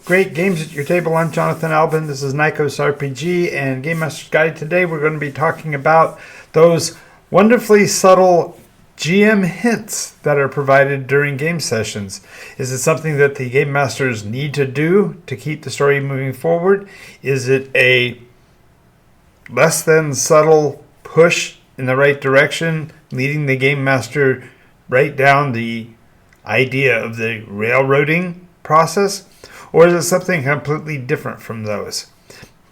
Great Games at Your Table. I'm Jonathan Albin. This is Nikos RPG and Game Master's Guide. Today we're going to be talking about those wonderfully subtle GM hints that are provided during game sessions. Is it something that the Game Masters need to do to keep the story moving forward? Is it a less than subtle push in the right direction, leading the Game Master right down the idea of the railroading process? Or is it something completely different from those?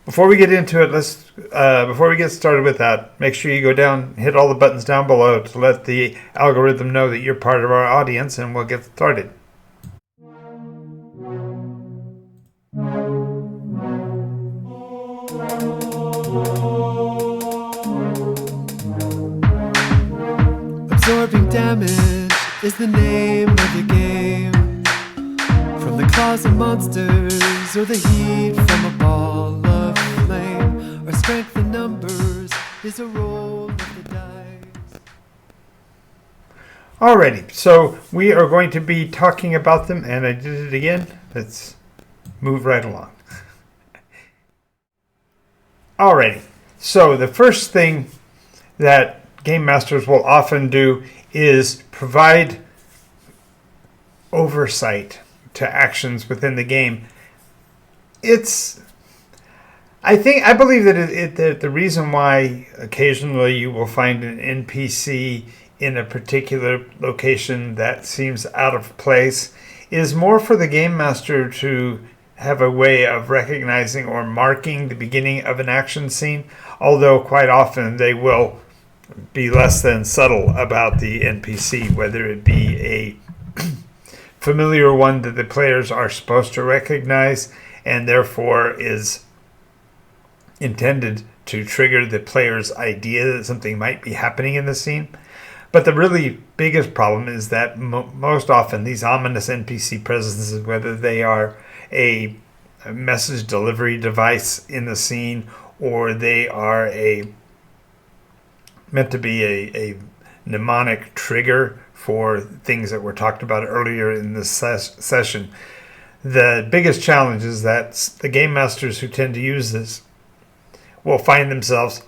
Before we get into it, before we get started with that, make sure you go down, hit all the buttons down below to let the algorithm know that you're part of our audience, and we'll get started. Absorbing damage is the name of the game. From the claws of monsters, or the heat from a ball of flame, or strength in numbers is a roll of the dice. Alrighty, so we are going to be talking about them, and I did it again. Let's move right along. Alrighty, so the first thing that Game Masters will often do is provide oversight to actions within the game. I believe that the reason why occasionally you will find an NPC in a particular location that seems out of place is more for the Game Master to have a way of recognizing or marking the beginning of an action scene, although quite often they will be less than subtle about the NPC, whether it be a familiar one that the players are supposed to recognize and therefore is intended to trigger the player's idea that something might be happening in the scene. But the really biggest problem is that most often these ominous NPC presences, whether they are a message delivery device in the scene or they are meant to be a mnemonic trigger for things that were talked about earlier in this session. The biggest challenge is that the game masters who tend to use this will find themselves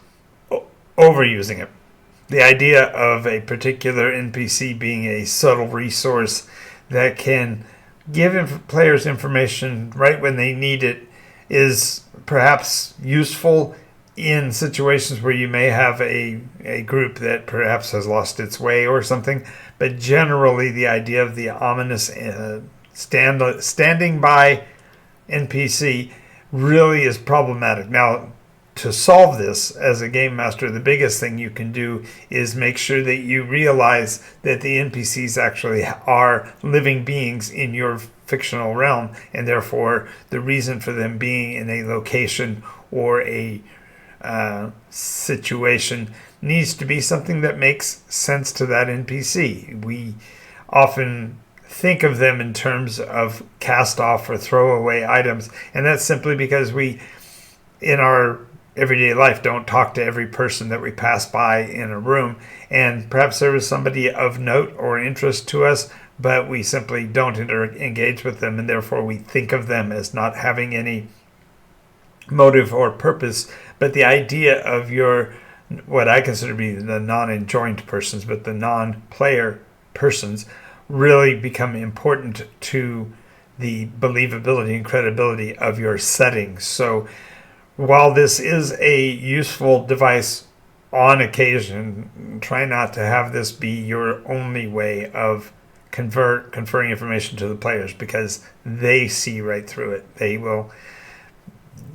overusing it. The idea of a particular NPC being a subtle resource that can give players information right when they need it is perhaps useful in situations where you may have a group that perhaps has lost its way or something. But generally, the idea of the ominous standing by NPC really is problematic. Now, to solve this as a game master, the biggest thing you can do is make sure that you realize that the NPCs actually are living beings in your fictional realm, and therefore the reason for them being in a location or a situation needs to be something that makes sense to that NPC. We often think of them in terms of cast off or throwaway items, and that's simply because we, in our everyday life, don't talk to every person that we pass by in a room, and perhaps there is somebody of note or interest to us, but we simply don't engage with them, and therefore we think of them as not having any motive or purpose. But the idea of what I consider to be the non-enjoined persons, but the non-player persons, really become important to the believability and credibility of your setting. So while this is a useful device on occasion, try not to have this be your only way of conferring information to the players, because they see right through it. They will,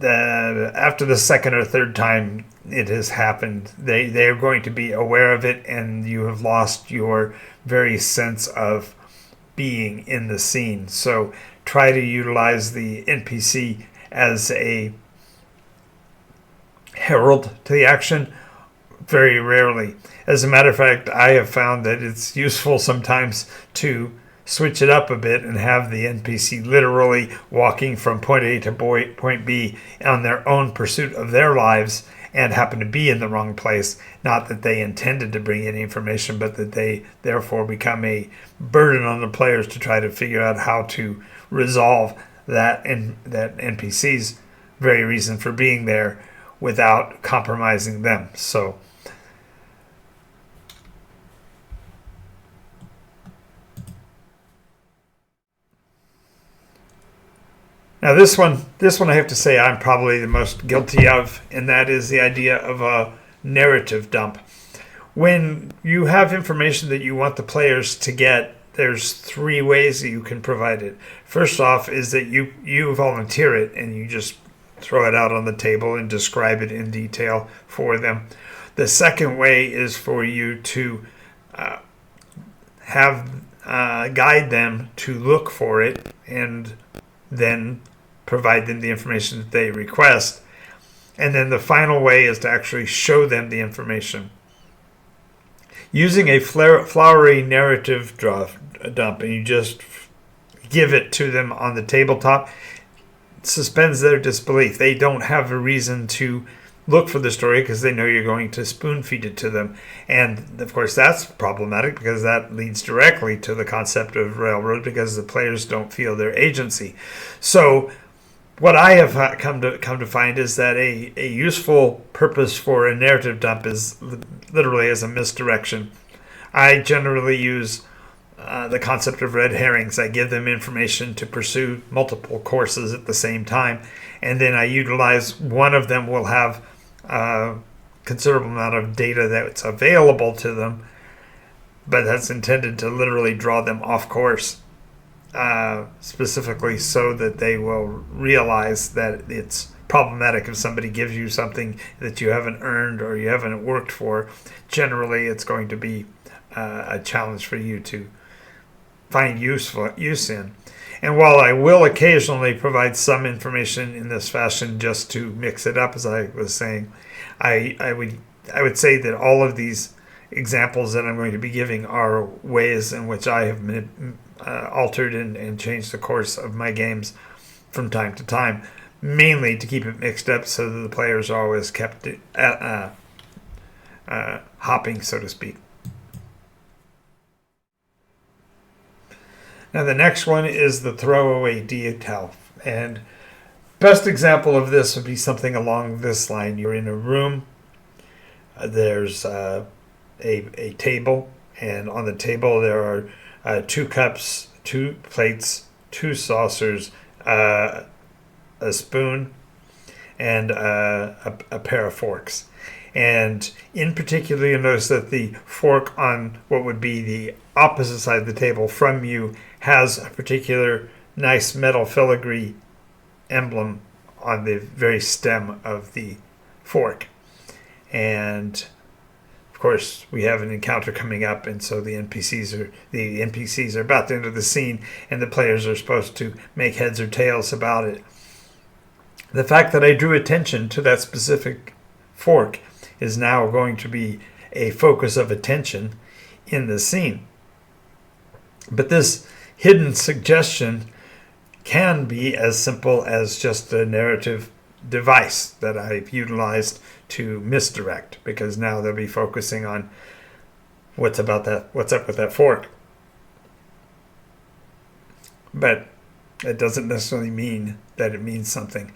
after the second or third time it has happened, they are going to be aware of it, and you have lost your very sense of being in the scene. So try to utilize the NPC as a herald to the action. Very rarely. As a matter of fact, I have found that it's useful sometimes to switch it up a bit and have the NPC literally walking from point A to point B on their own pursuit of their lives and happen to be in the wrong place. Not that they intended to bring any information, but that they therefore become a burden on the players to try to figure out how to resolve that NPC's very reason for being there without compromising them. So now this one I have to say I'm probably the most guilty of, and that is the idea of a narrative dump. When you have information that you want the players to get, there's three ways that you can provide it. First off is that you volunteer it and you just throw it out on the table and describe it in detail for them. The second way is for you to guide them to look for it and then provide them the information that they request. And then the final way is to actually show them the information. Using a flowery narrative dump and you just give it to them on the tabletop suspends their disbelief. They don't have a reason to look for the story because they know you're going to spoon feed it to them. And of course that's problematic because that leads directly to the concept of railroad because the players don't feel their agency. So what I have come to find is that a useful purpose for a narrative dump is literally as a misdirection. I generally use the concept of red herrings. I give them information to pursue multiple courses at the same time, and then I utilize one of them will have a considerable amount of data that's available to them, but that's intended to literally draw them off course. Specifically so that they will realize that it's problematic if somebody gives you something that you haven't earned or you haven't worked for. Generally, it's going to be a challenge for you to find use in. And while I will occasionally provide some information in this fashion just to mix it up, as I was saying, I would say that all of these examples that I'm going to be giving are ways in which I have altered and changed the course of my games from time to time, mainly to keep it mixed up so that the players are always kept hopping, so to speak. Now the next one is the throwaway detail, and best example of this would be something along this line. You're in a room, there's a table, and on the table there are 2 cups, 2 plates, 2 saucers, a spoon, and a pair of forks. And in particular, you'll notice that the fork on what would be the opposite side of the table from you has a particular nice metal filigree emblem on the very stem of the fork. And of course, we have an encounter coming up, and so the NPCs are about to enter the scene, and the players are supposed to make heads or tails about it. The fact that I drew attention to that specific fork is now going to be a focus of attention in the scene. But this hidden suggestion can be as simple as just a narrative device that I've utilized to misdirect, because now they'll be focusing on what's up with that fork. But it doesn't necessarily mean that it means something.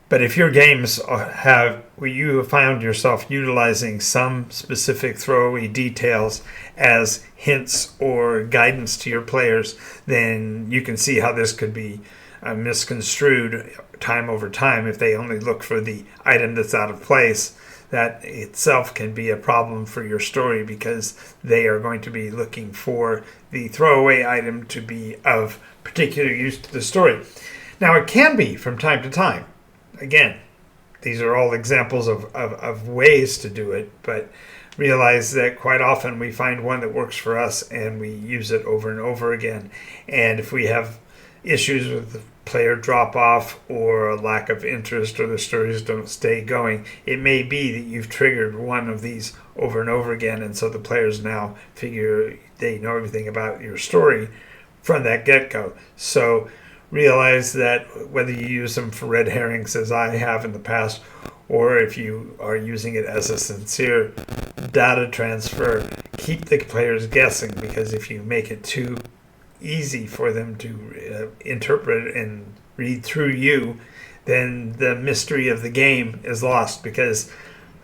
But if your games where you have found yourself utilizing some specific throwaway details as hints or guidance to your players, then you can see how this could be misconstrued time over time if they only look for the item that's out of place. That itself can be a problem for your story because they are going to be looking for the throwaway item to be of particular use to the story. Now, it can be from time to time. Again, these are all examples of ways to do it, but realize that quite often we find one that works for us and we use it over and over again. And if we have issues with the player drop off or a lack of interest or the stories don't stay going, it may be that you've triggered one of these over and over again, and so the players now figure they know everything about your story from that get-go. So realize that whether you use them for red herrings as I have in the past, or if you are using it as a sincere data transfer, keep the players guessing, because if you make it too easy for them to interpret and read through you, then the mystery of the game is lost. Because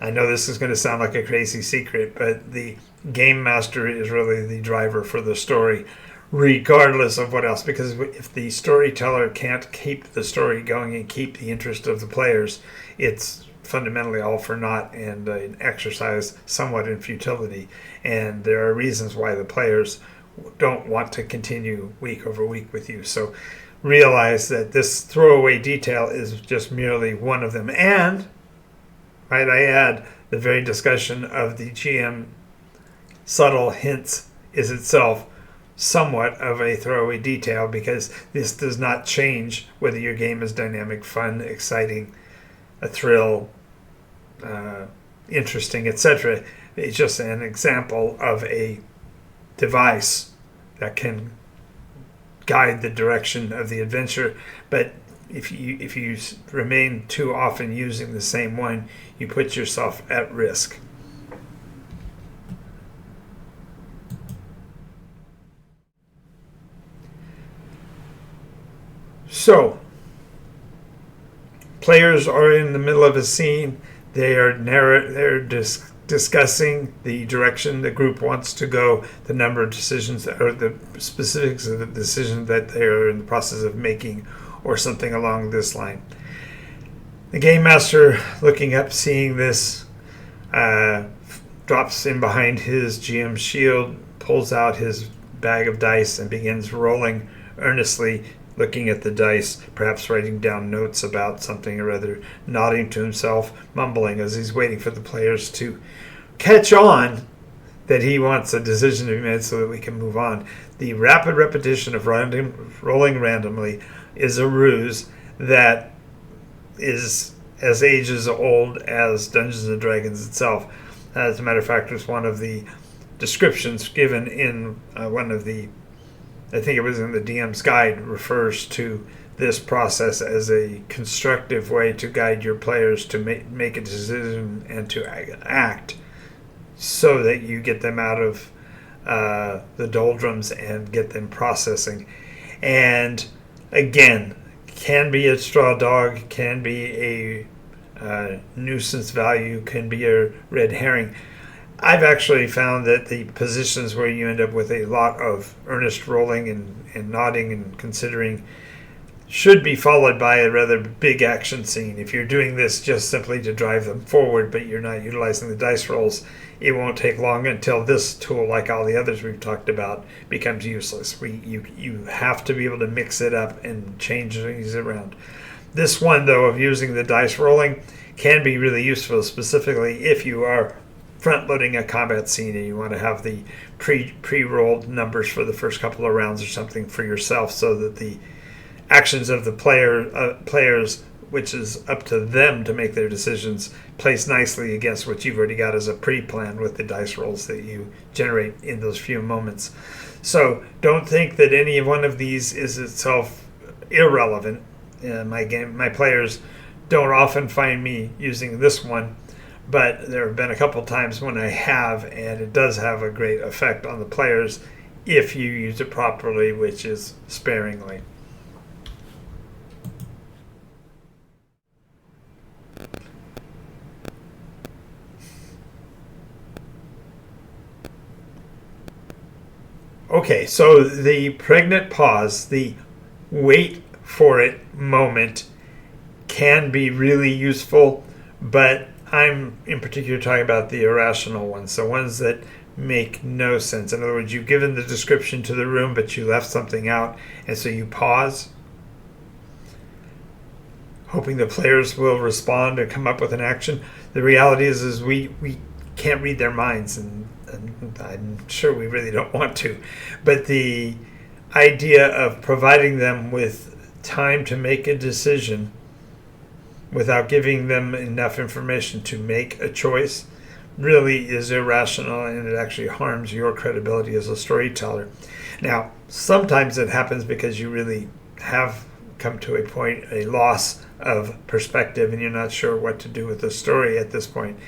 I know this is going to sound like a crazy secret, but the game master is really the driver for the story, regardless of what else. Because if the storyteller can't keep the story going and keep the interest of the players, it's fundamentally all for naught and an exercise somewhat in futility. And there are reasons why the players don't want to continue week over week with you. So realize that this throwaway detail is just merely one of them. And might I add, the very discussion of the GM subtle hints is itself somewhat of a throwaway detail, because this does not change whether your game is dynamic, fun, exciting, a thrill, interesting, etc. It's just an example of a device that can guide the direction of the adventure. But if you remain too often using the same one, you put yourself at risk. So, players are in the middle of a scene. They're discussing the direction the group wants to go, the number of decisions, or the specifics of the decision that they are in the process of making, or something along this line. The game master, looking up, seeing this, drops in behind his GM shield, pulls out his bag of dice, and begins rolling earnestly, looking at the dice, perhaps writing down notes about something or other, nodding to himself, mumbling as he's waiting for the players to catch on that he wants a decision to be made so that we can move on. The rapid repetition of rolling randomly is a ruse that is as ages old as Dungeons and Dragons itself. As a matter of fact, it was one of the descriptions given in one of the, I think it was in the DM's guide, refers to this process as a constructive way to guide your players to make a decision and to act, so that you get them out of the doldrums and get them processing. And again, can be a straw dog, can be a nuisance value, can be a red herring. I've actually found that the positions where you end up with a lot of earnest rolling and nodding and considering should be followed by a rather big action scene. If you're doing this just simply to drive them forward, but you're not utilizing the dice rolls, it won't take long until this tool, like all the others we've talked about, becomes useless. You have to be able to mix it up and change things around. This one, though, of using the dice rolling can be really useful, specifically if you are front-loading a combat scene and you want to have the pre-rolled numbers for the first couple of rounds or something for yourself, so that the actions of the players, which is up to them to make their decisions, plays nicely against what you've already got as a pre-plan with the dice rolls that you generate in those few moments. So don't think that any one of these is itself irrelevant. My players don't often find me using this one, but there have been a couple times when I have, and it does have a great effect on the players if you use it properly, which is sparingly. Okay, so the pregnant pause, the wait for it moment, can be really useful, but I'm in particular talking about the irrational ones, the ones that make no sense. In other words, you've given the description to the room, but you left something out, and so you pause, hoping the players will respond and come up with an action. The reality is we can't read their minds, and I'm sure we really don't want to. But the idea of providing them with time to make a decision without giving them enough information to make a choice really is irrational, and it actually harms your credibility as a storyteller. Now, sometimes it happens because you really have come to a point, a loss of perspective, and you're not sure what to do with the story at this point.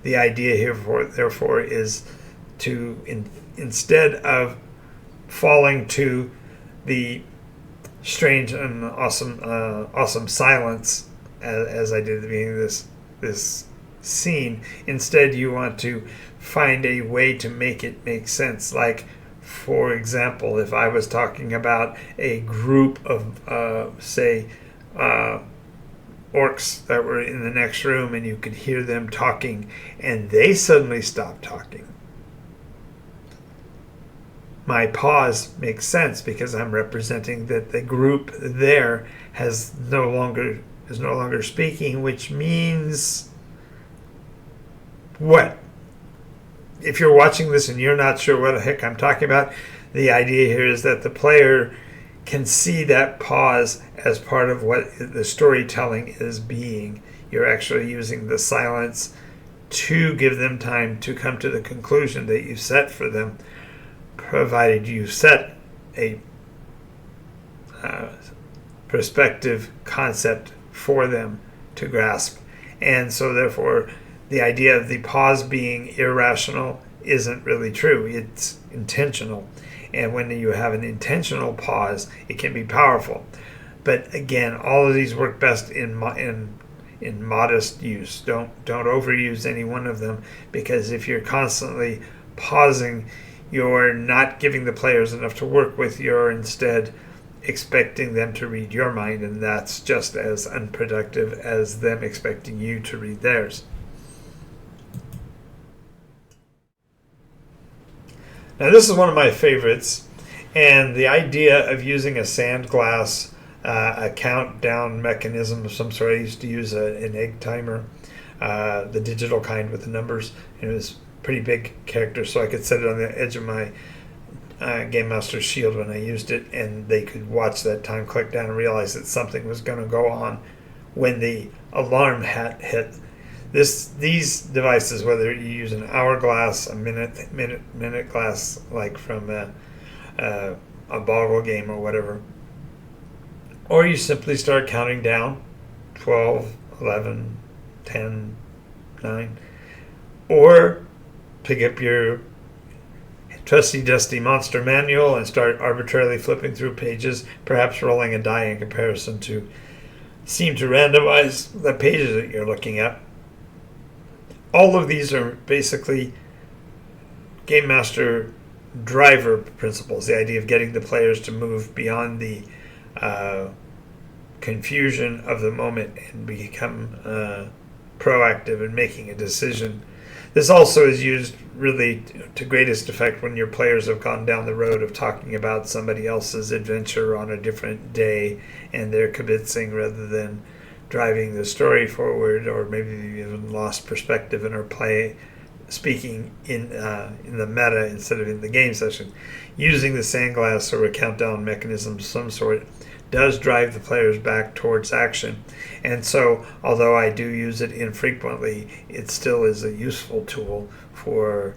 The idea here, therefore, is to, instead of falling to the strange and awesome silence as I did at the beginning of this scene. Instead, you want to find a way to make it make sense. Like, for example, if I was talking about a group of, say, orcs that were in the next room and you could hear them talking and they suddenly stopped talking, my pause makes sense because I'm representing that the group there is no longer speaking, which means what? If you're watching this and you're not sure what the heck I'm talking about, the idea here is that the player can see that pause as part of what the storytelling is being. You're actually using the silence to give them time to come to the conclusion that you set for them, provided you set a perspective concept for them to grasp. And so therefore the idea of the pause being irrational isn't really true. It's intentional. And when you have an intentional pause, it can be powerful. But again, all of these work best in modest use. Don't overuse any one of them, because if you're constantly pausing, you're not giving the players enough to work with. You're instead expecting them to read your mind, and that's just as unproductive as them expecting you to read theirs. Now, this is one of my favorites, and the idea of using a sandglass, a countdown mechanism of some sort. I used to use an egg timer, the digital kind with the numbers. It was a pretty big character, so I could set it on the edge of my Game Master's shield when I used it, and they could watch that time click down and realize that something was going to go on when the alarm hit. These devices, whether you use an hourglass, a minute glass, like from a boggle game or whatever, or you simply start counting down 12, 11, 10, 9, or pick up your trusty dusty monster manual and start arbitrarily flipping through pages, perhaps rolling a die in comparison to seem to randomize the pages that you're looking at. All of these are basically Game Master driver principles, the idea of getting the players to move beyond the confusion of the moment and become proactive in making a decision. This also is used really to greatest effect when your players have gone down the road of talking about somebody else's adventure on a different day and they're kibitzing rather than driving the story forward, or maybe they've even lost perspective and are speaking in the meta instead of in the game session. Using the sandglass or a countdown mechanism of some sort does drive the players back towards action. And so, although I do use it infrequently, it still is a useful tool for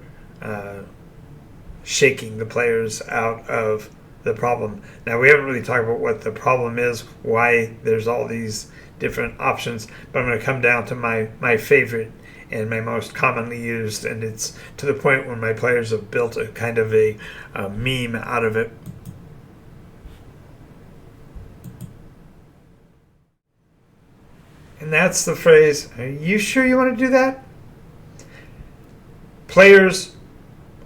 shaking the players out of the problem. Now, we haven't really talked about what the problem is, why there's all these different options, but I'm going to come down to my favorite and my most commonly used, and it's to the point where my players have built a kind of a meme out of it. And that's the phrase, "Are you sure you want to do that?" Players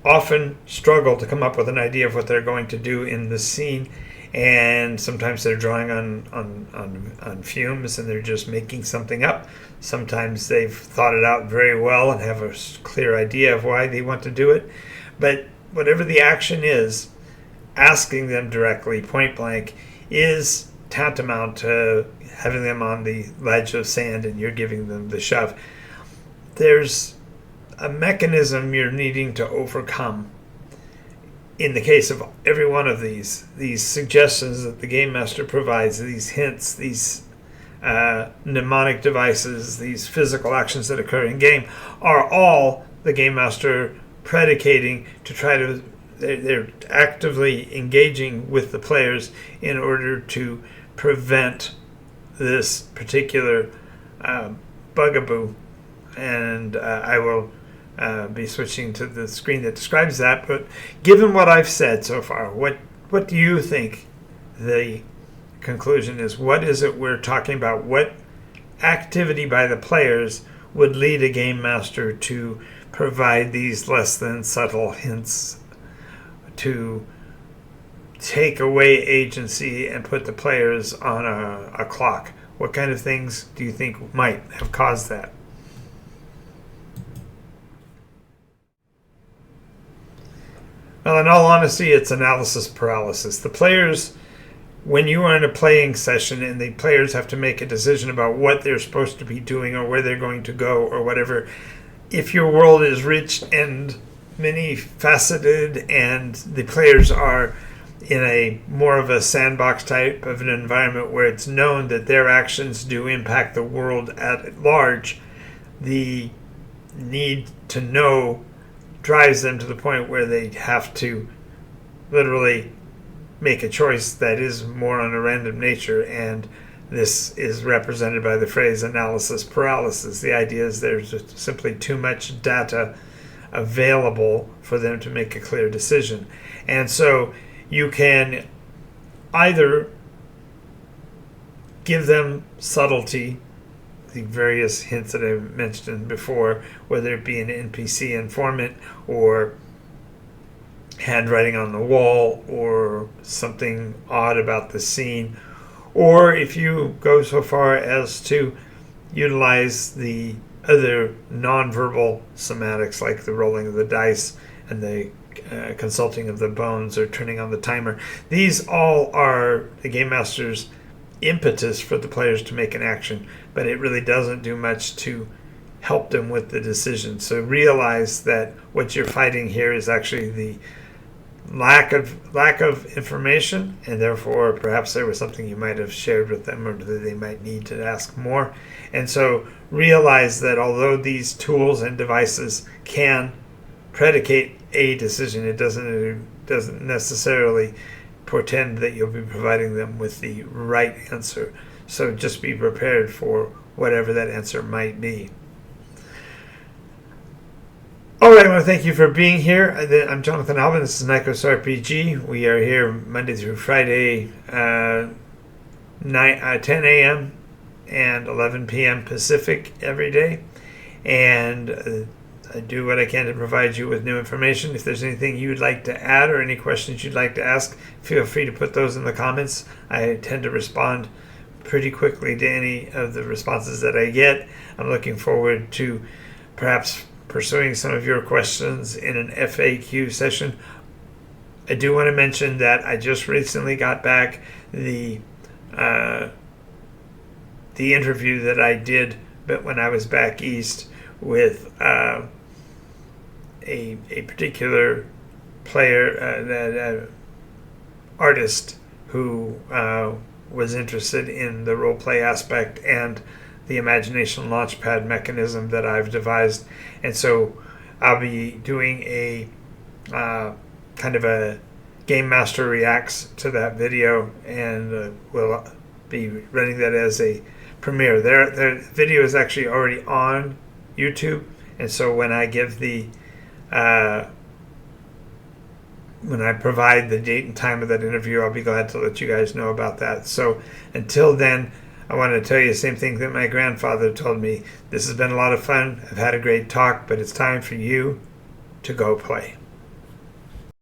often struggle to come up with an idea of what they're going to do in the scene, and sometimes they're drawing on fumes and they're just making something up. Sometimes they've thought it out very well and have a clear idea of why they want to do it. But whatever the action is, asking them directly, point blank, is tantamount to having them on the ledge of sand and you're giving them the shove. There's a mechanism you're needing to overcome. In the case of every one of these suggestions that the Game Master provides, these hints, these mnemonic devices, these physical actions that occur in game, are all the Game Master predicating to try to, they're actively engaging with the players in order to prevent this particular bugaboo. And I will be switching to the screen that describes that. But given what I've said so far, what do you think the conclusion is, what is it we're talking about? What activity by the players would lead a game master to provide these less than subtle hints to take away agency and put the players on a clock? What kind of things do you think might have caused that? Well, in all honesty, it's analysis paralysis. The players, when you are in a playing session and the players have to make a decision about what they're supposed to be doing or where they're going to go or whatever, if your world is rich and many faceted and the players are in a more of a sandbox type of an environment where it's known that their actions do impact the world at large, the need to know drives them to the point where they have to literally make a choice that is more on a random nature, and this is represented by the phrase analysis paralysis. The idea is there's just simply too much data available for them to make a clear decision. And so you can either give them subtlety, the various hints that I mentioned before, whether it be an NPC informant or handwriting on the wall or something odd about the scene, or if you go so far as to utilize the other nonverbal somatics like the rolling of the dice and the consulting of the bones or turning on the timer. These all are the game master's impetus for the players to make an action, but it really doesn't do much to help them with the decision. So realize that what you're fighting here is actually the lack of information, and therefore perhaps there was something you might have shared with them or that they might need to ask more. And so realize that although these tools and devices can predicate a decision, it doesn't necessarily portend that you'll be providing them with the right answer. So just be prepared for whatever that answer might be. All right, I want to thank you for being here. I'm Jonathan Alvin. This is Nikos RPG. We are here Monday through Friday, 10 a.m. and 11 p.m. Pacific every day. And I do what I can to provide you with new information. If there's anything you would like to add or any questions you'd like to ask, feel free to put those in the comments. I tend to respond pretty quickly to any of the responses that I get. I'm looking forward to perhaps pursuing some of your questions in an FAQ session. I do want to mention that I just recently got back the interview that I did but when I was back east with a particular player, artist who was interested in the role play aspect and the imagination launchpad mechanism that I've devised. And so I'll be doing a kind of a Game Master Reacts to that video, and we'll be running that as a premiere. Their video is actually already on YouTube, and so when I give the when I provide the date and time of that interview, I'll be glad to let you guys know about that. So until then, I want to tell you the same thing that my grandfather told me. This has been a lot of fun. I've had a great talk, but it's time for you to go play.